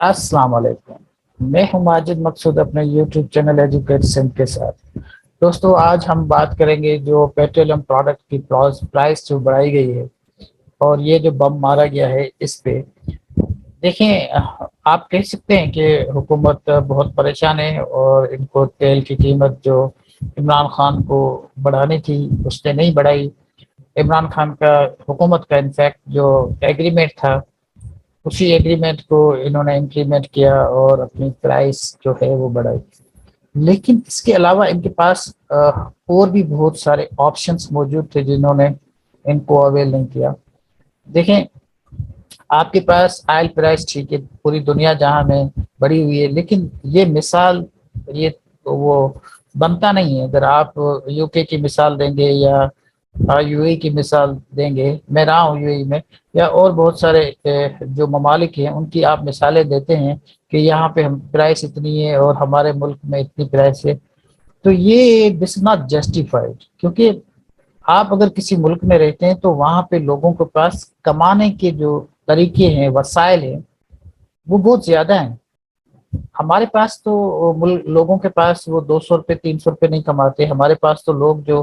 السلام علیکم، میں ہوں ماجد مقصود اپنے یوٹیوب چینل ایجوکیٹ سندھ کے ساتھ۔ دوستو آج ہم بات کریں گے جو پیٹرولیم پروڈکٹ کی پرائس جو بڑھائی گئی ہے اور یہ جو بم مارا گیا ہے اس پہ دیکھیں۔ آپ کہہ سکتے ہیں کہ حکومت بہت پریشان ہے اور ان کو تیل کی قیمت جو عمران خان کو بڑھانی تھی اس نے نہیں بڑھائی۔ عمران خان کا حکومت کا انفیکٹ جو ایگریمنٹ تھا اسی ایگریمنٹ کو انہوں نے امپلیمنٹ کیا اور اپنی پرائس جو ہے وہ بڑھائی۔ لیکن اس کے علاوہ ان کے پاس اور بھی بہت سارے آپشنس موجود تھے جنہوں نے ان کو اویل نہیں کیا۔ دیکھیں، آپ کے پاس آئل پرائس ٹھیک ہے، پوری دنیا جہاں میں بڑھی ہوئی ہے، لیکن یہ مثال یہ وہ بنتا نہیں ہے۔ اگر آپ یو کے کی مثال دیں گے یا یو اے کی مثال دیں گے، میں رہا ہوں یو اے میں، یا اور بہت سارے جو ممالک ہیں ان کی آپ مثالیں دیتے ہیں کہ یہاں پہ ہم پرائس اتنی ہے اور ہمارے ملک میں اتنی پرائس ہے، تو یہ دس ناٹ جسٹیفائڈ۔ کیونکہ آپ اگر کسی ملک میں رہتے ہیں تو وہاں پہ لوگوں کے پاس کمانے کے جو طریقے ہیں، وسائل ہیں، وہ بہت زیادہ ہیں۔ ہمارے پاس تو لوگوں کے پاس وہ 200 روپے 300 روپے نہیں کماتے۔ ہمارے پاس تو لوگ جو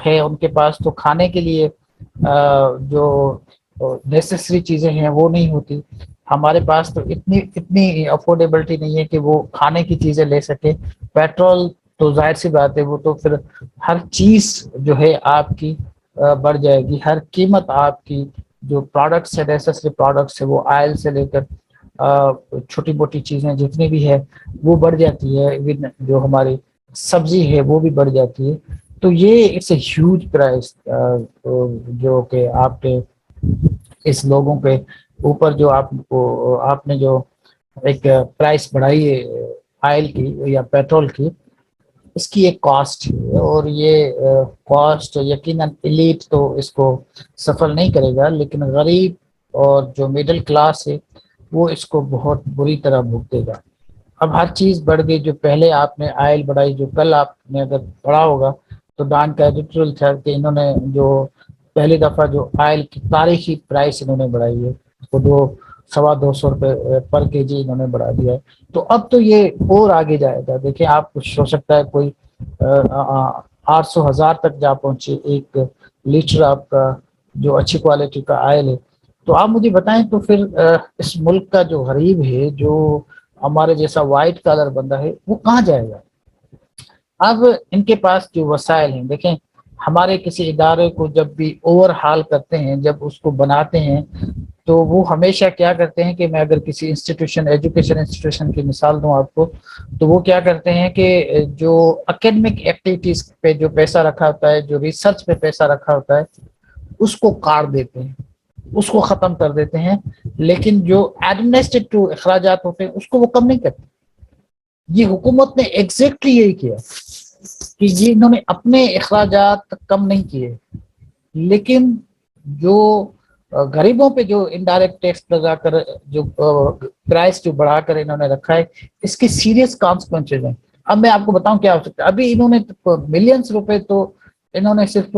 ہے ان کے پاس تو کھانے کے لیے جو نیسسری چیزیں ہیں وہ نہیں ہوتی۔ ہمارے پاس تو اتنی افورڈیبلٹی نہیں ہے کہ وہ کھانے کی چیزیں لے سکے۔ پیٹرول تو ظاہر سی بات ہے، وہ تو پھر ہر چیز جو ہے آپ کی بڑھ جائے گی۔ ہر قیمت آپ کی جو پروڈکٹس ہے، نیسسری پروڈکٹس ہے، وہ آئل سے لے کر چھوٹی موٹی چیزیں جتنی بھی ہے وہ بڑھ جاتی ہے۔ ایون جو ہماری سبزی ہے وہ بھی بڑھ جاتی ہے۔ تو یہ اٹس اے ہیوج پرائز جو کہ آپ کے اس لوگوں کے اوپر جو آپ نے جو ایک پرائس بڑھائی ہے آئل کی یا پیٹرول کی، اس کی ایک کاسٹ ہے، اور یہ کاسٹ یقیناً ایلیٹ تو اس کو سفر نہیں کرے گا، لیکن غریب اور جو مڈل کلاس ہے وہ اس کو بہت بری طرح بھگتے گا۔ اب ہر چیز بڑھ گئی۔ جو پہلے آپ نے آئل بڑھائی، جو کل آپ نے اگر پڑھا ہوگا تو ڈان کا ایڈیٹورل تھا کہ انہوں نے جو پہلی دفعہ جو آئل کی تاریخی پرائس انہوں نے بڑھائی ہے وہ 200 روپے پر کے جی انہوں نے بڑھا دیا ہے۔ تو اب تو یہ اور آگے جائے گا۔ دیکھیں، آپ کچھ ہو سکتا ہے کوئی 800 1000 تک جا پہنچے ایک لیٹر آپ کا جو اچھی کوالٹی کا آئل ہے۔ تو آپ مجھے بتائیں تو پھر اس ملک کا جو غریب ہے، جو ہمارے جیسا وائٹ کالر بندہ ہے، وہ کہاں جائے گا؟ اب ان کے پاس جو وسائل ہیں، دیکھیں، ہمارے کسی ادارے کو جب بھی اوور ہال کرتے ہیں، جب اس کو بناتے ہیں، تو وہ ہمیشہ کیا کرتے ہیں کہ میں اگر کسی انسٹیٹیوشن ایجوکیشن انسٹیٹیوشن کی مثال دوں آپ کو، تو وہ کیا کرتے ہیں کہ جو اکیڈمک ایکٹیویٹیز پہ جو پیسہ رکھا ہوتا ہے، جو ریسرچ پہ پیسہ رکھا ہوتا ہے، اس کو کاٹ دیتے ہیں، اس کو ختم کر دیتے ہیں، لیکن جو ایڈمنسٹریٹو اخراجات ہوتے ہیں اس کو وہ کم نہیں کرتے۔ یہ حکومت نے ایگزیکٹلی یہی کیا کہ یہ انہوں نے اپنے اخراجات کم نہیں کیے، لیکن جو غریبوں پہ جو انڈائریکٹ ٹیکس لگا کر جو پرائس جو بڑھا کر انہوں نے رکھا ہے، اس کے سیریس کانسیکوینسز ہیں۔ اب میں آپ کو بتاؤں کیا ہو سکتا ہے۔ ابھی انہوں نے ملینز روپے تو انہوں نے صرف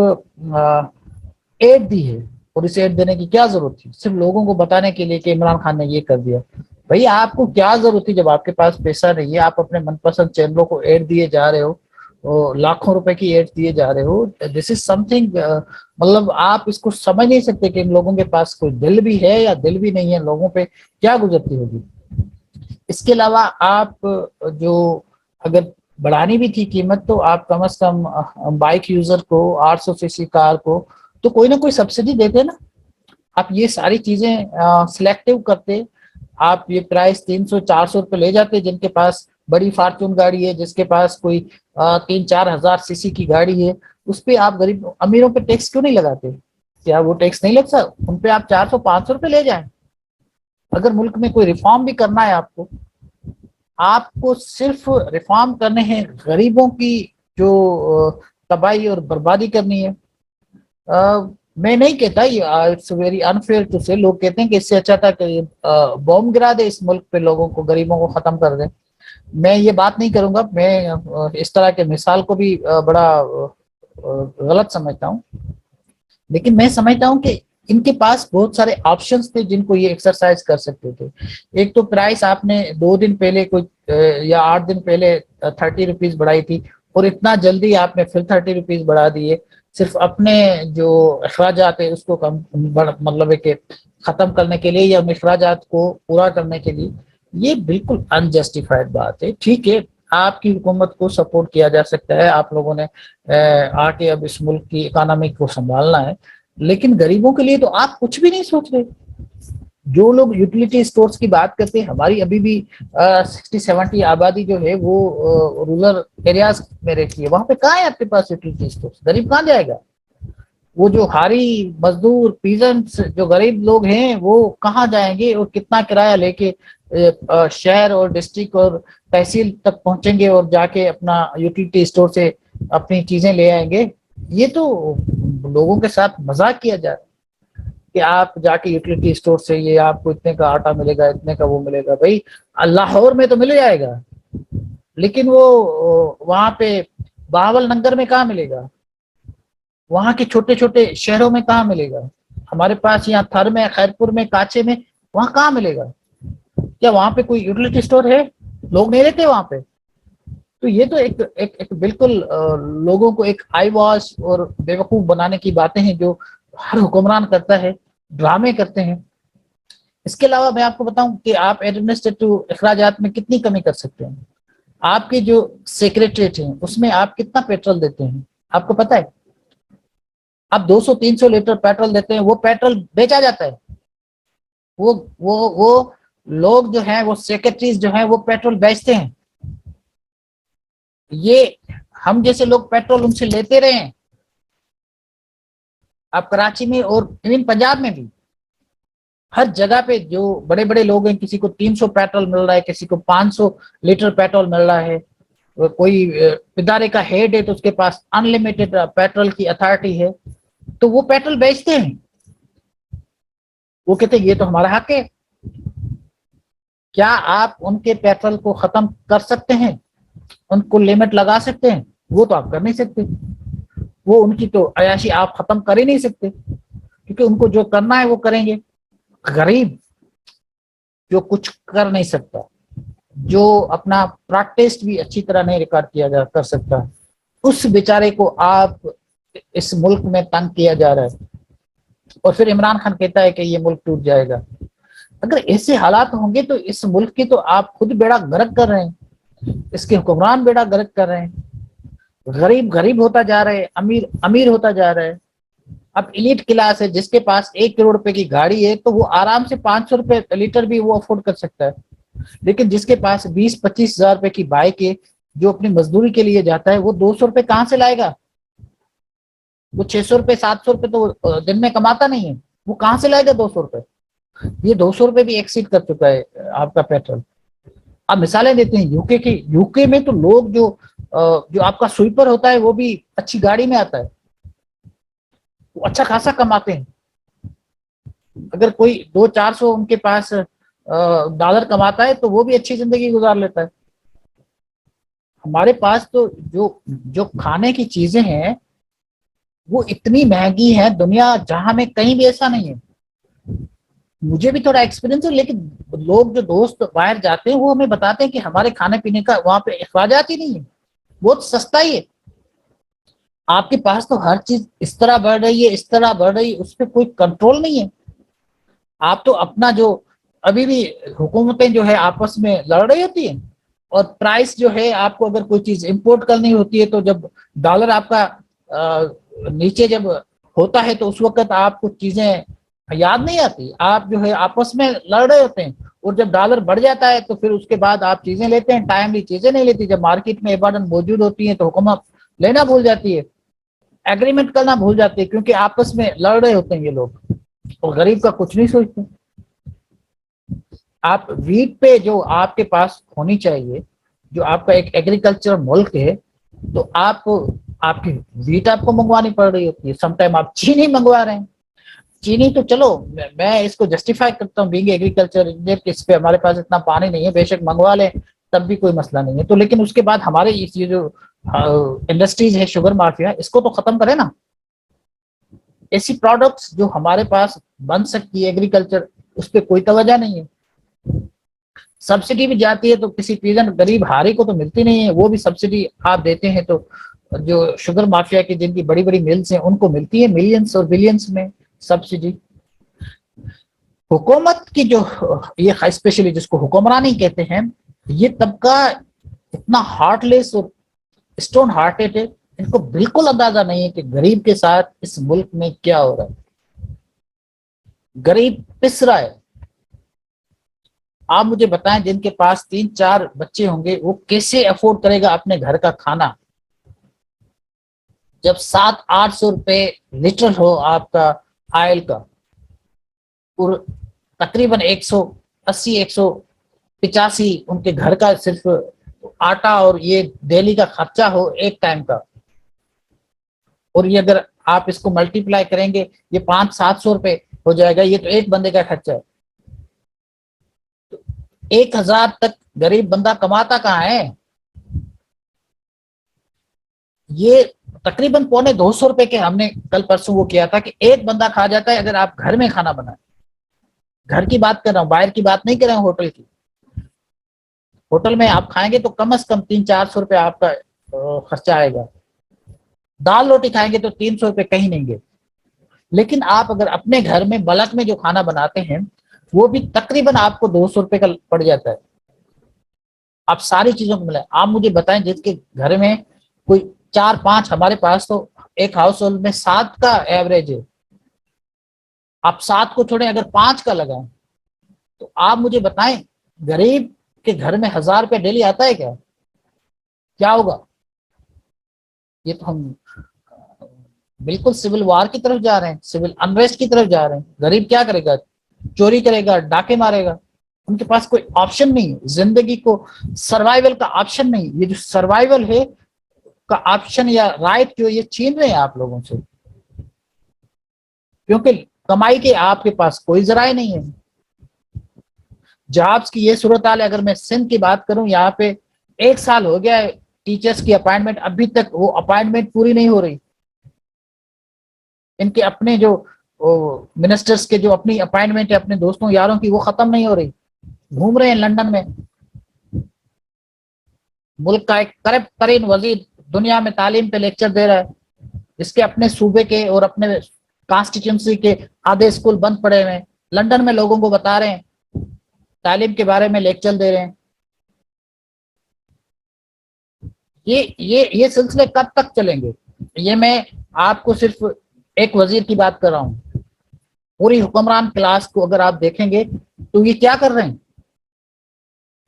ایڈ دی ہے، اور اس ایڈ دینے کی کیا ضرورت تھی؟ صرف لوگوں کو بتانے کے لیے کہ عمران خان نے یہ کر دیا۔ بھئی آپ کو کیا ضرورت تھی؟ جب آپ کے پاس پیسہ نہیں ہے، آپ اپنے من پسند چینلوں کو ایڈ دیے جا رہے ہو، لاکھوں روپے کی ایڈ دیے جا رہے ہو، دس از سم تھنگ، مطلب آپ اس کو سمجھ نہیں سکتے کہ ان لوگوں کے پاس کوئی دل بھی ہے یا دل بھی نہیں ہے، لوگوں پہ کیا گزرتی ہوگی۔ اس کے علاوہ آپ جو اگر بڑھانی بھی تھی قیمت، تو آپ کم از کم بائک یوزر کو، 800 cc کار کو تو کوئی نہ کوئی سبسڈی دیتے نا۔ آپ یہ ساری چیزیں سلیکٹیو کرتے، آپ یہ پرائس 300 400 روپے لے جاتے۔ جن کے پاس بڑی فارچون گاڑی ہے، جس کے پاس کوئی 3 4 ہزار کی گاڑی ہے، اس پہ آپ غریب امیروں پہ ٹیکس کیوں نہیں لگاتے؟ کیا وہ ٹیکس نہیں لگتا؟ ان پہ آپ 400 500 روپے لے جائیں۔ اگر ملک میں کوئی ریفارم بھی کرنا ہے آپ کو صرف ریفارم کرنے ہیں، غریبوں کی جو تباہی اور بربادی کرنی ہے۔ میں نہیں کہتا، اٹس ویری انفیئر ٹو سے، لوگ کہتے ہیں کہ اس سے اچھا تھا کہ بوم گرا دے اس ملک پہ، لوگوں کو، غریبوں کو ختم کر دیں۔ میں یہ بات نہیں کروں گا، میں اس طرح کے مثال کو بھی بڑا غلط سمجھتا ہوں، لیکن میں سمجھتا ہوں کہ ان کے پاس بہت سارے آپشنز تھے جن کو یہ ایکسرسائز کر سکتے تھے. ایک تو پرائس آپ نے 2 دن پہلے کوئی یا 8 دن پہلے 30 روپیز بڑھائی تھی اور اتنا جلدی آپ نے پھر 30 روپیز بڑھا دیے صرف اپنے جو اخراجات ہے اس کو کم مطلب ہے کہ ختم کرنے کے لیے یا اخراجات کو پورا کرنے کے لیے. یہ بالکل انجسٹیفائڈ بات ہے. ٹھیک ہے آپ کی حکومت کو سپورٹ کیا جا سکتا ہے, آپ لوگوں نے آ کے اب اس ملک کی اکانومی کو سنبھالنا ہے, لیکن غریبوں کے لیے تو آپ کچھ بھی نہیں سوچ رہے. جو لوگ یوٹیلیٹی اسٹورز کی بات کرتے ہیں, ہماری ابھی بھی 60-70 آبادی جو ہے وہ رورل ایریاز میں رہتی ہے, وہاں پہ کہاں ہے آپ کے پاس یوٹیلیٹی اسٹورز؟ غریب کہاں جائے گا؟ وہ جو ہاری مزدور پیزنٹس جو غریب لوگ ہیں وہ کہاں جائیں گے اور کتنا کرایہ لے کے شہر اور ڈسٹرکٹ اور تحصیل تک پہنچیں گے اور جا کے اپنا یوٹیلیٹی اسٹور سے اپنی چیزیں لے آئیں گے؟ یہ تو لوگوں کے ساتھ مذاق کیا جا رہا ہے کہ آپ جا کے یوٹیلیٹی اسٹور سے یہ آپ کو اتنے کا آٹا ملے گا, اتنے کا وہ ملے گا. بھائی لاہور میں تو مل جائے گا, لیکن وہ وہاں پہ بہاول نگر میں کہاں ملے گا؟ وہاں کے چھوٹے چھوٹے شہروں میں کہاں ملے گا؟ ہمارے پاس یہاں تھر میں, خیرپور میں, کانچے میں, وہاں کہاں ملے گا؟ کیا وہاں پہ کوئی یوٹیلیٹی اسٹور ہے؟ لوگ نہیں رہتے وہاں پہ. تو یہ تو ایک بالکل لوگوں کو ایک آئی واش اور بیوقوف بنانے کی باتیں ہیں جو ہر حکمران کرتا ہے, ڈرامے کرتے ہیں. اس کے علاوہ میں آپ کو بتاؤں کہ آپ ایڈمنسٹریٹو اخراجات میں کتنی کمی کر سکتے ہیں. آپ کے جو سیکریٹریٹ ہیں اس میں آپ کتنا پیٹرول دیتے ہیں آپ کو پتہ ہے؟ آپ 200-300 لیٹر پیٹرول دیتے ہیں, وہ پیٹرول بیچا جاتا ہے. وہ لوگ جو ہیں, وہ سیکریٹریز جو ہیں, وہ پیٹرول بیچتے ہیں. یہ ہم جیسے لوگ پیٹرول ان سے لیتے رہے ہیں. آپ کراچی میں اور ایون پنجاب میں بھی ہر جگہ پہ جو بڑے بڑے لوگ ہیں, کسی کو 300 پیٹرول مل رہا ہے, کسی کو 500 لیٹر پیٹرول مل رہا ہے. کوئی ادارے کا ہیڈ ہے تو اس کے پاس انلمیٹڈ پیٹرول کی اتھارٹی ہے, تو وہ پیٹرول بیچتے ہیں. وہ کہتے ہیں یہ تو ہمارا حق ہے. کیا آپ ان کے پیٹرول کو ختم کر سکتے ہیں؟ ان کو لمٹ لگا سکتے ہیں؟ وہ تو آپ کر نہیں سکتے. وہ ان کی تو عیاشی آپ ختم کر ہی نہیں سکتے, کیونکہ ان کو جو کرنا ہے وہ کریں گے. غریب جو کچھ کر نہیں سکتا, جو اپنا پریکٹس بھی اچھی طرح نہیں ریکارڈ کیا جا کر سکتا, اس بیچارے کو آپ اس ملک میں تنگ کیا جا رہا ہے. اور پھر عمران خان کہتا ہے کہ یہ ملک ٹوٹ جائے گا. اگر ایسے حالات ہوں گے تو اس ملک کی تو آپ خود بیڑا غرق کر رہے ہیں, اس کے حکمران بیڑا غرق کر رہے ہیں. غریب غریب ہوتا جا رہا ہے, امیر امیر ہوتا جا رہا ہے. اب ایلیٹ کلاس ہے, جس کے پاس 1 کروڑ روپے کی گاڑی ہے تو وہ آرام سے 500 روپے لیٹر بھی وہ افورڈ کر سکتا ہے. لیکن جس کے پاس 20-25 ہزار روپے کی بائک ہے, جو اپنی مزدوری کے لیے جاتا ہے, وہ 200 روپے کہاں سے لائے گا؟ وہ 600 روپے 700 روپے تو دن میں کماتا نہیں ہے, وہ کہاں سے لائے گا 200 روپے؟ یہ 200 روپے بھی ایکسیڈ کر چکا ہے آپ کا پیٹرول. آپ مثالیں دیتے ہیں یو کے کی. یو کے میں تو لوگ جو آپ کا سویپر ہوتا ہے وہ بھی اچھی گاڑی میں آتا ہے, وہ اچھا خاصا کماتے ہیں. اگر کوئی 200-400 ان کے پاس ڈالر کماتا ہے تو وہ بھی اچھی زندگی گزار لیتا ہے. ہمارے پاس تو جو کھانے کی چیزیں ہیں وہ اتنی مہنگی ہے, دنیا جہاں میں کہیں بھی ایسا نہیں ہے. مجھے بھی تھوڑا ایکسپیرینس ہے, لیکن لوگ جو دوست باہر جاتے ہیں وہ ہمیں بتاتے ہیں کہ ہمارے کھانے پینے کا وہاں پہ اخراجات ہی نہیں ہے, بہت سستا ہی ہے. آپ کے پاس تو ہر چیز اس طرح بڑھ رہی ہے, اس طرح بڑھ رہی ہے, اس پہ کوئی کنٹرول نہیں ہے. آپ تو اپنا جو ابھی بھی حکومتیں جو ہے آپس میں لڑ رہی ہوتی ہیں, اور پرائس جو ہے آپ کو اگر کوئی چیز امپورٹ کرنی ہوتی ہے تو جب ڈالر آپ کا نیچے جب ہوتا ہے تو اس وقت آپ کو چیزیں یاد نہیں آتی, آپ جو ہے آپس میں لڑ رہے ہوتے ہیں. اور جب ڈالر بڑھ جاتا ہے تو پھر اس کے بعد آپ چیزیں لیتے ہیں, ٹائملی چیزیں نہیں لیتی. جب مارکیٹ میں عبادت موجود ہوتی ہیں تو حکومت لینا بھول جاتی ہے, ایگریمنٹ کرنا بھول جاتی ہے, کیونکہ آپس میں لڑ رہے ہوتے ہیں یہ لوگ, اور غریب کا کچھ نہیں سوچتے. آپ ویٹ پہ جو آپ کے پاس ہونی چاہیے, جو آپ کا ایک ایگریکلچر ملک ہے, تو آپ کی ویٹ آپ کو منگوانی پڑ رہی ہوتی ہے. سم ٹائم آپ چینی منگوا رہے ہیں. چینی تو چلو میں اس کو جسٹیفائی کرتا ہوں, بینگ ایگریکلچر انجینئر, اس پہ ہمارے پاس اتنا پانی نہیں ہے, بے شک منگوا لیں تب بھی کوئی مسئلہ نہیں ہے. تو لیکن اس کے بعد ہمارے یہ جو انڈسٹریز ہے شوگر مافیا, اس کو تو ختم کرے نا. ایسی پروڈکٹس جو ہمارے پاس بن سکتی ہے ایگریکلچر، اس پہ کوئی توجہ نہیں ہے. سبسڈی بھی جاتی ہے تو کسی پیزن غریب ہاری کو تو ملتی نہیں ہے، وہ بھی سبسڈی آپ دیتے ہیں تو جو شوگر مافیا کی جن کی بڑی بڑی ملز ہیں ان کو ملتی ہے ملینز اور بلینز میں سبسڈی. حکومت کی جو یہ اسپیشلی جس کو حکمرانی کہتے ہیں، یہ طبقہ اتنا ہارٹ لیس اور اسٹون ہارٹیڈ ہے، ان کو بالکل اندازہ نہیں ہے کہ غریب کے ساتھ اس ملک میں کیا ہو رہا ہے. غریب پس رہا ہے. آپ مجھے بتائیں جن کے پاس 3-4 بچے ہوں گے وہ کیسے افورڈ کرے گا اپنے گھر کا کھانا، جب 700-800 روپے لیٹر ہو آپ کا آئل کا، اور تقریباً 180-185 ان کے گھر کا صرف آٹا اور یہ ڈیلی کا خرچہ ہو ایک ٹائم کا. اور یہ اگر آپ اس کو ملٹی پلائی کریں گے یہ 500-700 روپے ہو جائے گا. یہ تو ایک بندے کا خرچہ ہے. 1000 تک غریب بندہ کماتا کہاں ہے؟ یہ تقریباً 250 روپے کے ہم نے کل پرسوں وہ کیا تھا کہ ایک بندہ کھا جاتا ہے اگر آپ گھر میں کھانا بنائیں. گھر کی بات کر رہا ہوں، باہر کی بات نہیں کر رہا ہوں. ہوٹل کی، ہوٹل میں آپ کھائیں گے تو کم از کم 300-400 روپے آپ کا خرچہ آئے گا. دال روٹی کھائیں گے تو 300 روپے کہیں نہیں گے. لیکن آپ اگر اپنے گھر میں بلک میں جو کھانا بناتے ہیں وہ بھی تقریباً آپ کو 200 روپے کا پڑ جاتا ہے. آپ ساری چیزوں کو ملیں. آپ مجھے بتائیں جس کے گھر میں کوئی 4-5، ہمارے پاس تو ایک ہاؤس ہولڈ میں 7 کا ایوریج ہے. آپ 7 کو چھوڑیں اگر 5 کا لگائیں تو آپ مجھے بتائیں غریب کے گھر میں 1000 روپے ڈیلی آتا ہے کیا ہوگا؟ یہ تو ہم بالکل سول وار کی طرف جا رہے ہیں، سول انریسٹ کی طرف جا رہے ہیں. غریب کیا کرے گا؟ چوری کرے گا، ڈاکے مارے گا. ان کے پاس کوئی آپشن نہیں. زندگی کو سروائیول کا آپشن نہیں. یہ جو سروائیول ہے کا آپشن یا رائٹ جو یہ چھین رہے ہیں آپ لوگوں سے، کیونکہ کمائی کے آپ کے پاس کوئی ذرائع نہیں ہے. جابس کی یہ صورتحال ہے. اگر میں سندھ کی بات کروں، یہاں پہ 1 سال ہو گیا ہے ٹیچرز کی اپائنٹمنٹ ابھی تک وہ اپائنٹمنٹ پوری نہیں ہو رہی. ان کے اپنے جو منسٹرز کے جو اپنی اپائنٹمنٹ ہے اپنے دوستوں یاروں کی وہ ختم نہیں ہو رہی. گھوم رہے ہیں لندن میں. ملک کا ایک کرپٹ ترین وزیر دنیا میں تعلیم پہ لیکچر دے رہا ہے، جس کے اپنے صوبے کے اور اپنے کانسٹیٹیونسی کے آدھے اسکول بند پڑے ہوئے ہیں. لندن میں لوگوں کو بتا رہے ہیں، تعلیم کے بارے میں لیکچر دے رہے ہیں. یہ سلسلے کب تک چلیں گے؟ یہ میں آپ کو صرف ایک وزیر کی بات کر رہا ہوں. پوری حکمران کلاس کو اگر آپ دیکھیں گے تو یہ کیا کر رہے ہیں؟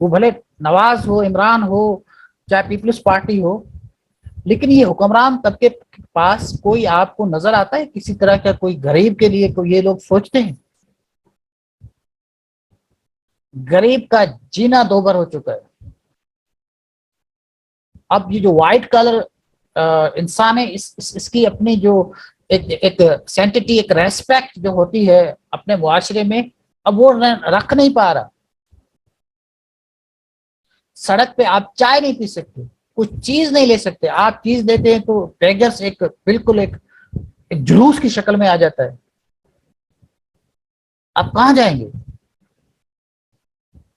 وہ بھلے نواز ہو، عمران ہو، چاہے پیپلز پارٹی ہو، لیکن یہ حکمران طبقے کے پاس کوئی آپ کو نظر آتا ہے کسی طرح کا کوئی غریب کے لیے کوئی یہ لوگ سوچتے ہیں؟ غریب کا جینا دوبر ہو چکا ہے. اب یہ جو وائٹ کلر انسان ہے اس کی اپنی جو ایک سینٹٹی، ایک ریسپیکٹ جو ہوتی ہے اپنے معاشرے میں، اب وہ رکھ نہیں پا رہا. سڑک پہ آپ چائے نہیں پی سکتے، کچھ چیز نہیں لے سکتے. آپ چیز دیتے ہیں تو بیگرس ایک بالکل ایک جلوس کی شکل میں آ جاتا ہے. آپ کہاں جائیں گے؟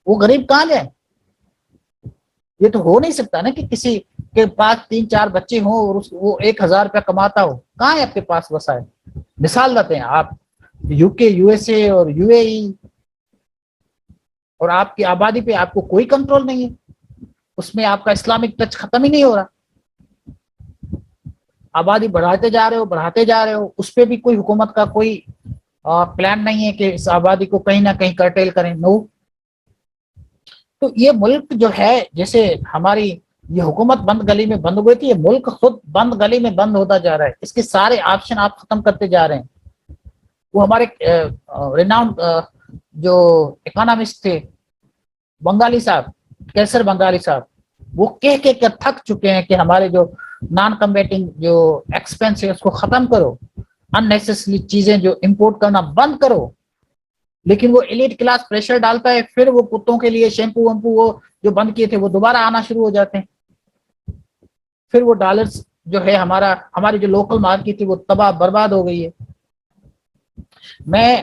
وہ غریب کہاں جائیں؟ یہ تو ہو نہیں سکتا نا کہ کسی کے پاس 3-4 بچے ہوں اور وہ 1000 روپیہ کماتا ہو. کہاں ہے آپ کے پاس وسائل؟ مثال دیتے ہیں آپ یو کے، یو ایس اے اور یو اے ای، اور آپ کی آبادی پہ آپ کو کوئی کنٹرول نہیں ہے. اس میں آپ کا اسلامک ٹچ ختم ہی نہیں ہو رہا. آبادی بڑھاتے جا رہے ہو، بڑھاتے جا رہے ہو، اس پہ بھی کوئی حکومت کا کوئی پلان نہیں ہے کہ اس آبادی کو کہیں نہ کہیں کرٹیل کریں. نو. تو یہ ملک جو ہے، جیسے ہماری یہ حکومت بند گلی میں بند ہوئی تھی، یہ ملک خود بند گلی میں بند ہوتا جا رہا ہے. اس کے سارے آپشن آپ ختم کرتے جا رہے ہیں. وہ ہمارے ریناؤنڈ جو اکانومسٹ تھے بنگالی صاحب، کیسر بنگالی صاحب، وہ کہہ کر تھک چکے ہیں کہ ہمارے جو نان کمبیٹنگ جو ایکسپینس ہے اس کو ختم کرو، ان نیسیسری چیزیں جو امپورٹ کرنا بند کرو. لیکن وہ ایلیٹ کلاس پریشر ڈالتا ہے، پھر وہ کتوں کے لیے شیمپو ومپو وہ جو بند کیے تھے وہ دوبارہ آنا شروع ہو جاتے ہیں. پھر وہ ڈالرز جو ہے ہماری جو لوکل مارکیٹ تھی وہ تباہ برباد ہو گئی ہے. میں